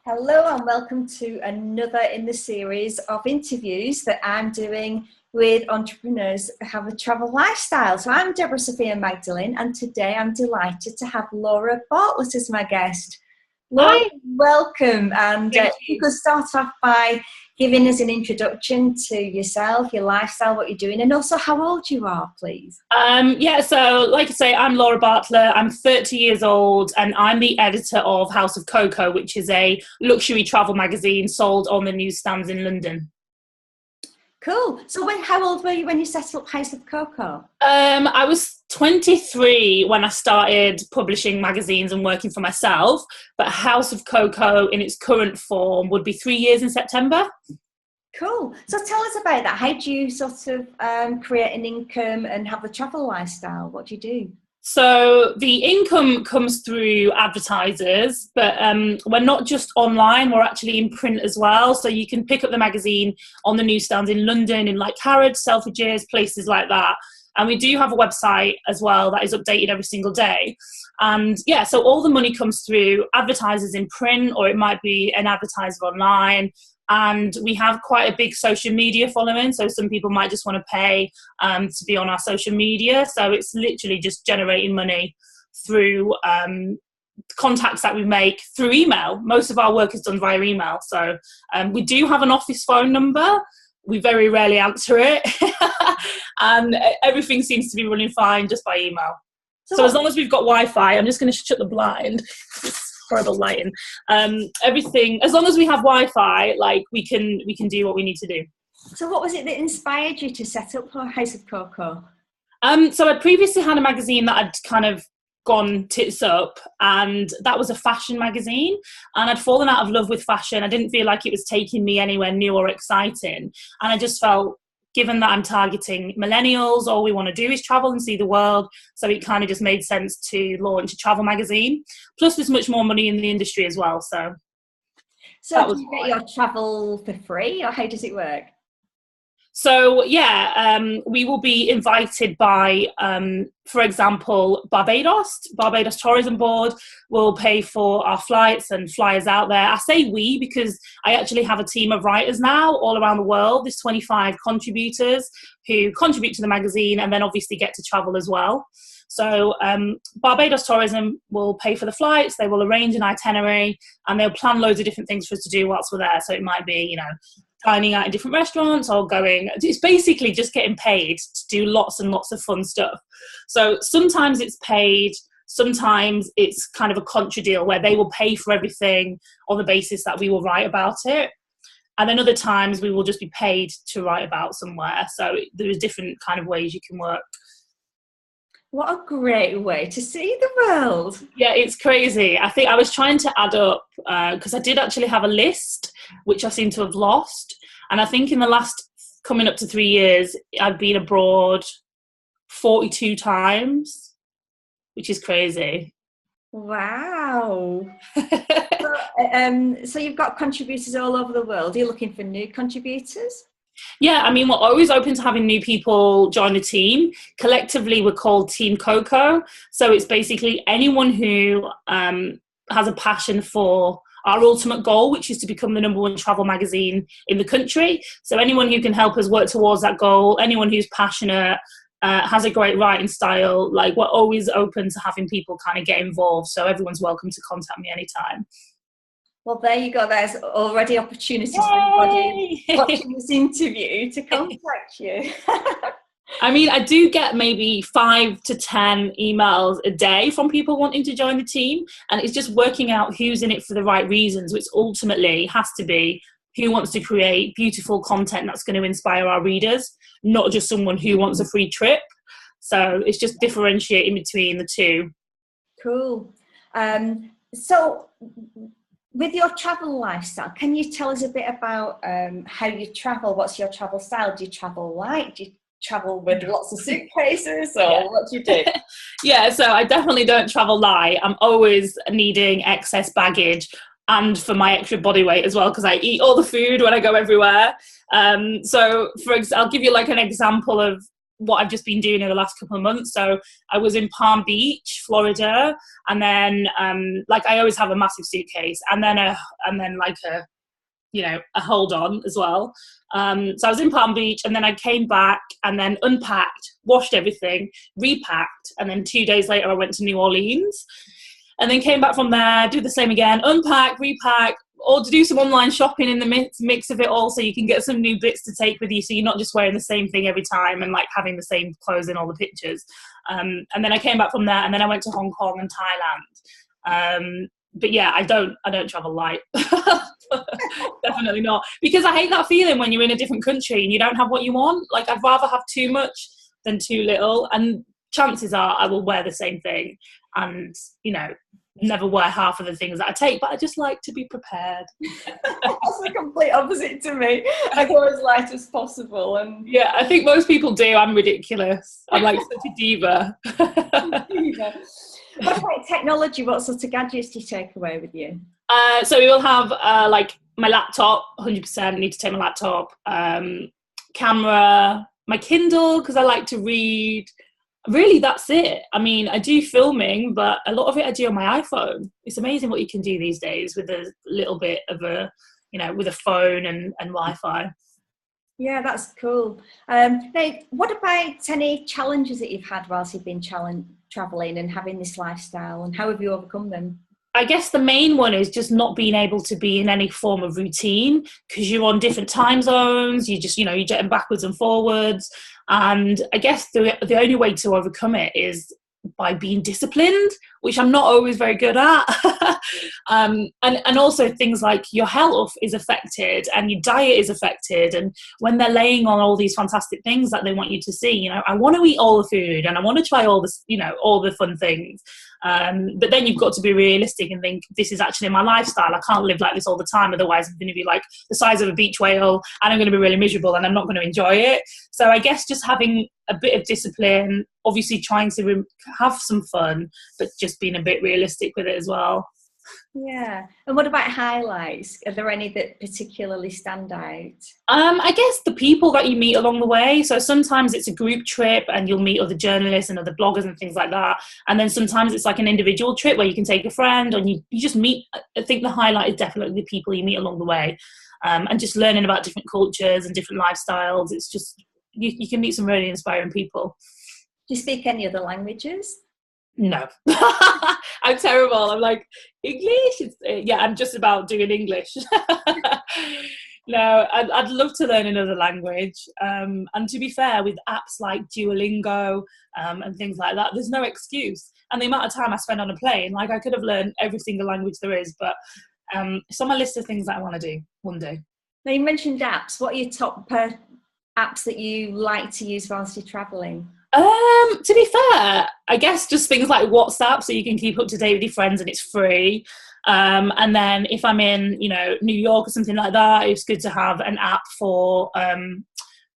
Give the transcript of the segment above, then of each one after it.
Hello and welcome to another in the series of interviews that I'm doing with entrepreneurs that have a travel lifestyle. So I'm Debra Sofia Magdalene, and today I'm delighted to have Laura Bartlett as my guest. Laura, Hi. welcome. And you could start off by giving us an introduction to yourself, your lifestyle, what you're doing, and also how old you are, please. So like I say, I'm Laura Bartlett. I'm 30 years old and I'm the editor of House of Coco, which is a luxury travel magazine sold on the newsstands in London. Cool. So how old were you when you set up House of Coco? I was 23 when I started publishing magazines and working for myself, but House of Coco in its current form would be 3 years in September. Cool. So tell us about that. How do you sort of create an income and have the travel lifestyle? What do you do? So the income comes through advertisers, but we're not just online, we're actually in print as well. So you can pick up the magazine on the newsstands in London, in like Harrods, Selfridges, places like that. And we do have a website as well that is updated every single day. And yeah, so all the money comes through advertisers in print, or it might be an advertiser online. And we have quite a big social media following, so some people might just want to pay to be on our social media. So it's literally just generating money through contacts that we make through email. Most of our work is done via email. So we do have an office phone number. We very rarely answer it. And everything seems to be running fine just by email. So as long as we've got Wi-Fi, I'm just going to shut the blind. Horrible lighting. Everything, as long as we have Wi-Fi, like we can do what we need to do. So what was it that inspired you to set up House of Coco? So I previously had a magazine that I'd kind of gone tits up, and that was a fashion magazine, and I'd fallen out of love with fashion. I didn't feel like it was taking me anywhere new or exciting, and I just felt, given that I'm targeting millennials, all we want to do is travel and see the world, so it kind of just made sense to launch a travel magazine. Plus, there's much more money in the industry as well. So do you get your travel for free, or how does it work? So yeah, we will be invited by, for example, Barbados Tourism Board will pay for our flights and fly us out there. I say we because I actually have a team of writers now all around the world. There's 25 contributors who contribute to the magazine and then obviously get to travel as well. So Barbados Tourism will pay for the flights, they will arrange an itinerary, and they'll plan loads of different things for us to do whilst we're there. So it might be, dining out in different restaurants or it's basically just getting paid to do lots and lots of fun stuff. So sometimes it's paid, sometimes it's kind of a contra deal where they will pay for everything on the basis that we will write about it. And then other times we will just be paid to write about somewhere. So there's different kind of ways you can work. What a great way to see the world. Yeah, it's crazy. I think I was trying to add up because I did actually have a list, which I seem to have lost. And I think in the last coming up to 3 years, I've been abroad 42 times, which is crazy. Wow. So you've got contributors all over the world. Are you looking for new contributors? Yeah, I mean, we're always open to having new people join the team. Collectively, we're called Team Coco. So it's basically anyone who has a passion for our ultimate goal, which is to become the #1 travel magazine in the country. So anyone who can help us work towards that goal, anyone who's passionate, has a great writing style, like we're always open to having people kind of get involved. So everyone's welcome to contact me anytime. Well, there you go. There's already opportunities for anybody watching this interview to contact you. I mean, I do get maybe 5 to 10 emails a day from people wanting to join the team. And it's just working out who's in it for the right reasons, which ultimately has to be who wants to create beautiful content that's going to inspire our readers, not just someone who wants a free trip. So it's just differentiating between the two. Cool. So with your travel lifestyle, can you tell us a bit about how you travel? What's your travel style? Do you travel light? Do you travel with lots of suitcases, or what do you do? Yeah, so I definitely don't travel light. I'm always needing excess baggage and for my extra body weight as well, because I eat all the food when I go everywhere. So I'll give you like an example of what I've just been doing in the last couple of months. So I was in Palm Beach, Florida, and then like I always have a massive suitcase, and then like a hold on as well. So I was in Palm Beach, and then I came back and then unpacked, washed everything, repacked, and then 2 days later I went to New Orleans, and then came back from there, do the same again, unpack, repack, or to do some online shopping in the mix of it all, so you can get some new bits to take with you, so you're not just wearing the same thing every time and like having the same clothes in all the pictures. And then I came back from there, and then I went to Hong Kong and Thailand. But yeah, I don't travel light. Definitely not, because I hate that feeling when you're in a different country and you don't have what you want. Like, I'd rather have too much than too little, and chances are I will wear the same thing and never wear half of the things that I take, but I just like to be prepared. That's the complete opposite to me. I go as light as possible, and yeah, I think most people do. I'm ridiculous. I'm like such a diva. What about technology? What sort of gadgets do you take away with you? So we will have like my laptop, 100% need to take my laptop, camera, my Kindle, because I like to read. Really, that's it. I mean, I do filming, but a lot of it I do on my iPhone. It's amazing what you can do these days with a little bit of with a phone and Wi-Fi. Yeah, that's cool. Now, what about any challenges that you've had whilst you've been traveling and having this lifestyle, and how have you overcome them? I guess the main one is just not being able to be in any form of routine, because you're on different time zones. You just, you're getting backwards and forwards. And I guess the only way to overcome it is by being disciplined, which I'm not always very good at. And also things like your health is affected and your diet is affected. And when they're laying on all these fantastic things that they want you to see, I want to eat all the food and I want to try all this, all the fun things. But then you've got to be realistic and think, this is actually my lifestyle. I can't live like this all the time. Otherwise, I'm going to be like the size of a beach whale and I'm going to be really miserable and I'm not going to enjoy it. So I guess just having a bit of discipline, obviously trying to have some fun, but just being a bit realistic with it as well. Yeah. And what about highlights? Are there any that particularly stand out? I guess the people that you meet along the way. So sometimes it's a group trip and you'll meet other journalists and other bloggers and things like that. And then sometimes it's like an individual trip where you can take a friend and you just meet. I think the highlight is definitely the people you meet along the way, and just learning about different cultures and different lifestyles. It's just, you can meet some really inspiring people. Do you speak any other languages? No. I'm terrible. I'm like, English? I'm just about doing English. No, I'd love to learn another language. And to be fair, with apps like Duolingo and things like that, there's no excuse. And the amount of time I spend on a plane, like I could have learned every single language there is, but it's on my list of things that I want to do one day. Now, you mentioned apps. What are your top apps that you like to use whilst you're travelling? To be fair, I guess just things like WhatsApp, so you can keep up to date with your friends and it's free. And then if I'm in, New York or something like that, it's good to have an app for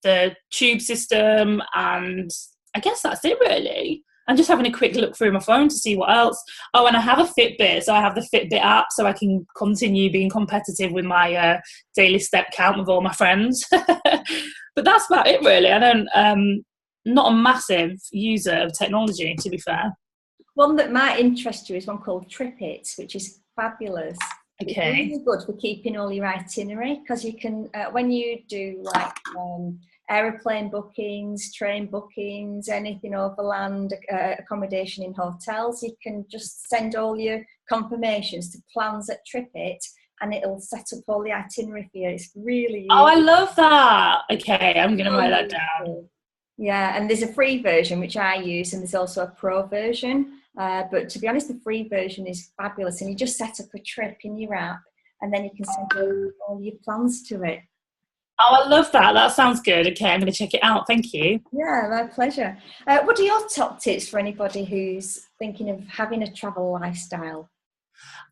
the tube system. And I guess that's it really. I'm just having a quick look through my phone to see what else. Oh, and I have a Fitbit, so I have the Fitbit app so I can continue being competitive with my daily step count with all my friends. But that's about it really. I don't... not a massive user of technology, to be fair. One that might interest you is one called Tripit, which is fabulous. Okay. It's really good for keeping all your itinerary, because you can, when you do like aeroplane bookings, train bookings, anything overland, accommodation in hotels, you can just send all your confirmations to plans at Tripit and it'll set up all the itinerary for you. It's really Oh, I love that. Okay, I'm going to write that down. Yeah, and there's a free version, which I use, and there's also a pro version. But to be honest, the free version is fabulous. And you just set up a trip in your app, and then you can send all your plans to it. Oh, I love that. That sounds good. Okay, I'm going to check it out. Thank you. Yeah, my pleasure. What are your top tips for anybody who's thinking of having a travel lifestyle?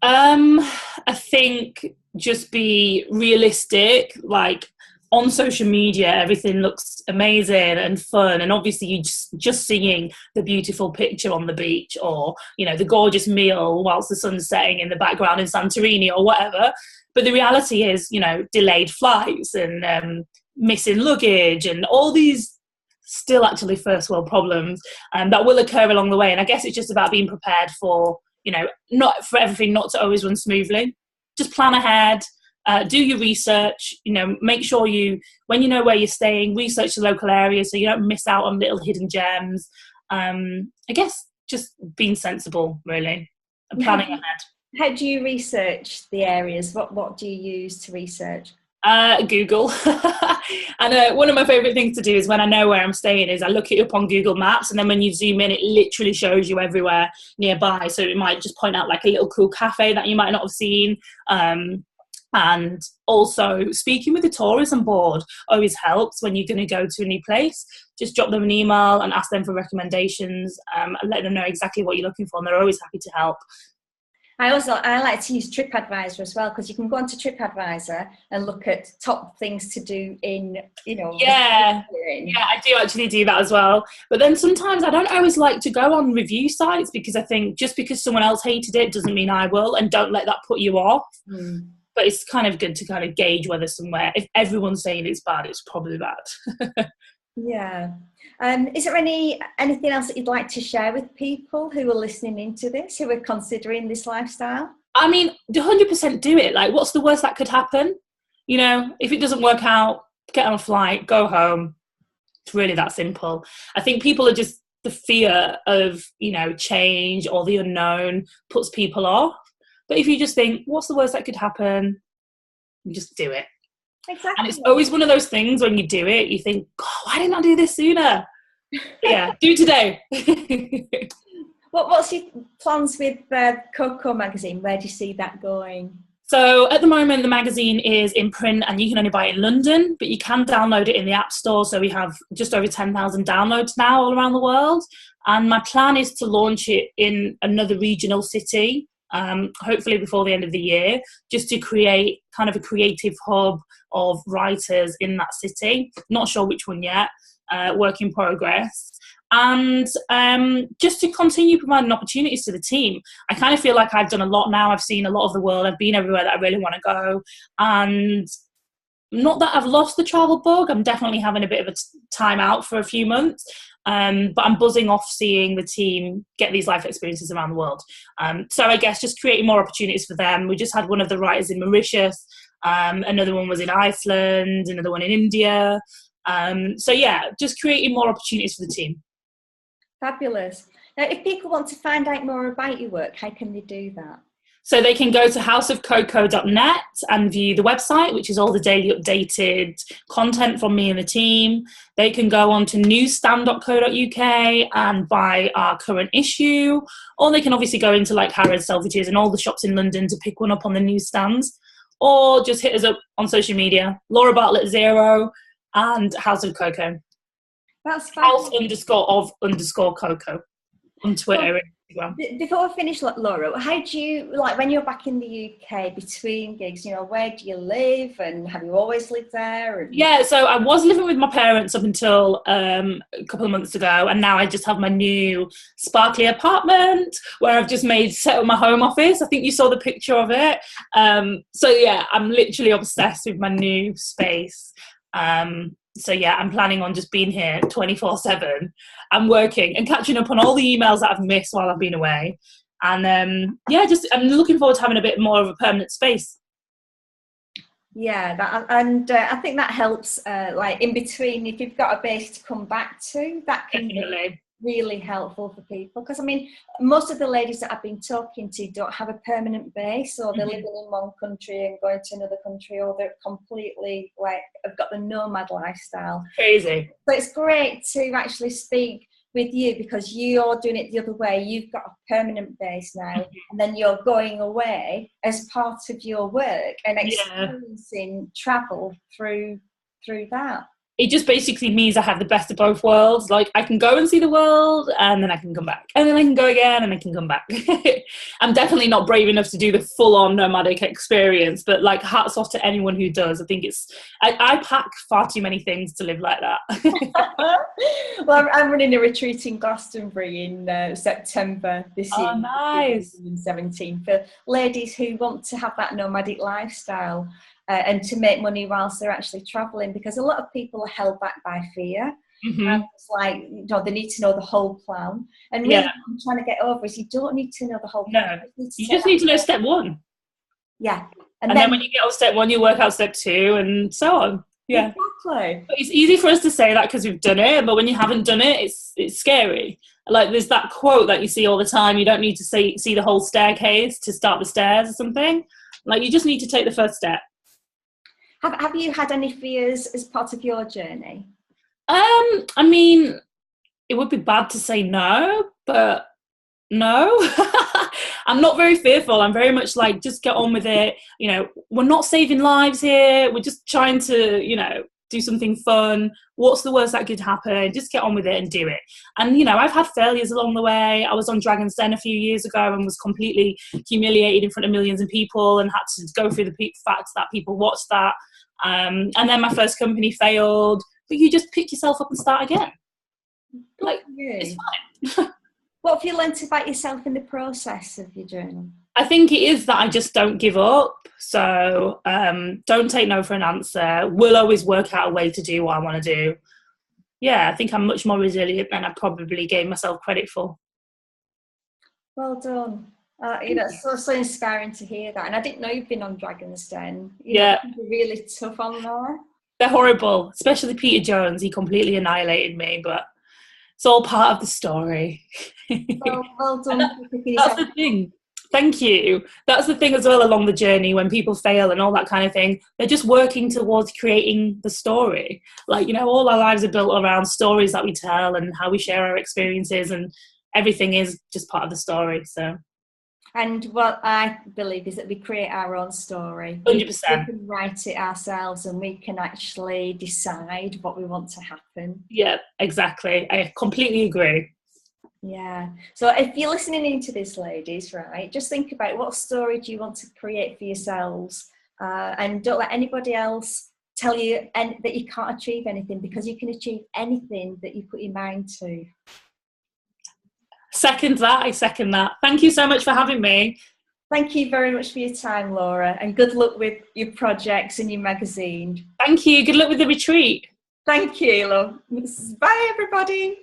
I think just be realistic, like, on social media, everything looks amazing and fun. And obviously you just seeing the beautiful picture on the beach or, the gorgeous meal whilst the sun's setting in the background in Santorini or whatever. But the reality is, delayed flights and missing luggage and all these still actually first world problems that will occur along the way. And I guess it's just about being prepared for, not for everything not to always run smoothly. Just plan ahead, do your research, make sure when you know where you're staying, research the local area so you don't miss out on little hidden gems. I guess just being sensible, really, and planning ahead. How do you research the areas? What do you use to research? Google. And one of my favourite things to do is when I know where I'm staying is I look it up on Google Maps, and then when you zoom in, it literally shows you everywhere nearby. So it might just point out like a little cool cafe that you might not have seen. And also speaking with the tourism board always helps when you're going to go to a new place. Just drop them an email and ask them for recommendations, and let them know exactly what you're looking for, and they're always happy to help. I like to use TripAdvisor as well, because you can go onto TripAdvisor and look at top things to do in, Yeah, I do actually do that as well. But then sometimes I don't always like to go on review sites, because I think just because someone else hated it doesn't mean I will, and don't let that put you off. But it's kind of good to kind of gauge whether somewhere, if everyone's saying it's bad, it's probably bad. Yeah. Is there anything else that you'd like to share with people who are listening into this, who are considering this lifestyle? I mean, 100% do it. Like, what's the worst that could happen? If it doesn't work out, get on a flight, go home. It's really that simple. I think people are just, the fear of, change or the unknown puts people off. But if you just think, what's the worst that could happen? You just do it. Exactly. And it's always one of those things when you do it, you think, God, why didn't I do this sooner? Yeah, do today. What's your plans with Coco Magazine? Where do you see that going? So at the moment, the magazine is in print and you can only buy it in London, but you can download it in the App Store. So we have just over 10,000 downloads now all around the world. And my plan is to launch it in another regional city, hopefully before the end of the year, just to create kind of a creative hub of writers in that city. Not sure which one yet, work in progress. And just to continue providing opportunities to the team. I kind of feel like I've done a lot now. I've seen a lot of the world. I've been everywhere that I really want to go. And not that I've lost the travel bug. I'm definitely having a bit of a time out for a few months. But I'm buzzing off seeing the team get these life experiences around the world. So I guess just creating more opportunities for them. We just had one of the writers in Mauritius. Another one was in Iceland. Another one in India. So yeah, just creating more opportunities for the team. Fabulous. Now, if people want to find out more about your work, how can they do that? So they can go to houseofcoco.net and view the website, which is all the daily updated content from me and the team. They can go on to newsstand.co.uk and buy our current issue, or they can obviously go into like Harrods, Selfridges and all the shops in London to pick one up on the newsstands, or just hit us up on social media, Laura Bartlett 0 and House of Coco. That's House_of_Coco on Twitter and Instagram. Before we finish, Laura, how do you, like when you're back in the UK between gigs, where do you live, and have you always lived there? Yeah, so I was living with my parents up until a couple of months ago, and now I just have my new sparkly apartment where I've just set up my home office. I think you saw the picture of it. So yeah, I'm literally obsessed with my new space. So yeah, I'm planning on just being here 24/7 and working and catching up on all the emails that I've missed while I've been away. And yeah, I'm looking forward to having a bit more of a permanent space. Yeah, I think that helps. Like in between, if you've got a base to come back to, that can be really helpful for people. Because I mean, most of the ladies that I've been talking to don't have a permanent base, or they're living in one country and going to another country, or they're completely have got the nomad lifestyle. Crazy. So it's great to actually speak with you, because you're doing it the other way. You've got a permanent base now, and then you're going away as part of your work and experiencing travel through that. It just basically means I have the best of both worlds. Like, I can go and see the world, and then I can come back, and then I can go again, and I can come back. I'm definitely not brave enough to do the full-on nomadic experience, but like, hats off to anyone who does. I think I pack far too many things to live like that. Well, I'm running a retreat in Glastonbury in September this year. Oh, nice. 2017, for ladies who want to have that nomadic lifestyle. And to make money whilst they're actually travelling, because a lot of people are held back by fear. Mm-hmm. It's like, you know, they need to know the whole plan. And really, what I'm trying to get over is you don't need to know the whole plan. No, you just need to know step one. Yeah. And then when you get on step one, you work out step two and so on. Yeah. Exactly. But it's easy for us to say that because we've done it, but when you haven't done it, it's scary. Like there's that quote that you see all the time, you don't need to see the whole staircase to start the stairs or something. Like you just need to take the first step. Have you had any fears as part of your journey? I mean, it would be bad to say no, but no. I'm not very fearful. I'm very much like, just get on with it. You know, we're not saving lives here. We're just trying to, you know, do something fun. What's the worst that could happen? Just get on with it and do it. And, you know, I've had failures along the way. I was on Dragonstone a few years ago and was completely humiliated in front of millions of people and had to go through the fact that people watched that. And then my first company failed. But you just pick yourself up and start again. Like, it's fine. What have you learnt about yourself in the process of your journey? I think it is that I just don't give up. So don't take no for an answer. We'll always work out a way to do what I want to do. Yeah, I think I'm much more resilient than I probably gave myself credit for. Well done. You know, it's so inspiring to hear that. And I didn't know you've been on Dragonstone. They're really tough on there. They're horrible, especially Peter Jones. He completely annihilated me, but it's all part of the story. Well done. That's the thing. Thank you. That's the thing as well along the journey when people fail and all that kind of thing. They're just working towards creating the story. Like, you know, all our lives are built around stories that we tell and how we share our experiences, and everything is just part of the story. So. And what I believe is that we create our own story. 100%. We can write it ourselves and we can actually decide what we want to happen. Yeah, exactly. I completely agree. Yeah. So if you're listening into this, ladies, right, just think about what story do you want to create for yourselves, and don't let anybody else tell you that you can't achieve anything, because you can achieve anything that you put your mind to. I second that. Thank you so much for having me. Thank you very much for your time, Laura, and good luck with your projects and your magazine. Thank you. Good luck with the retreat. Thank you, love. Bye, everybody.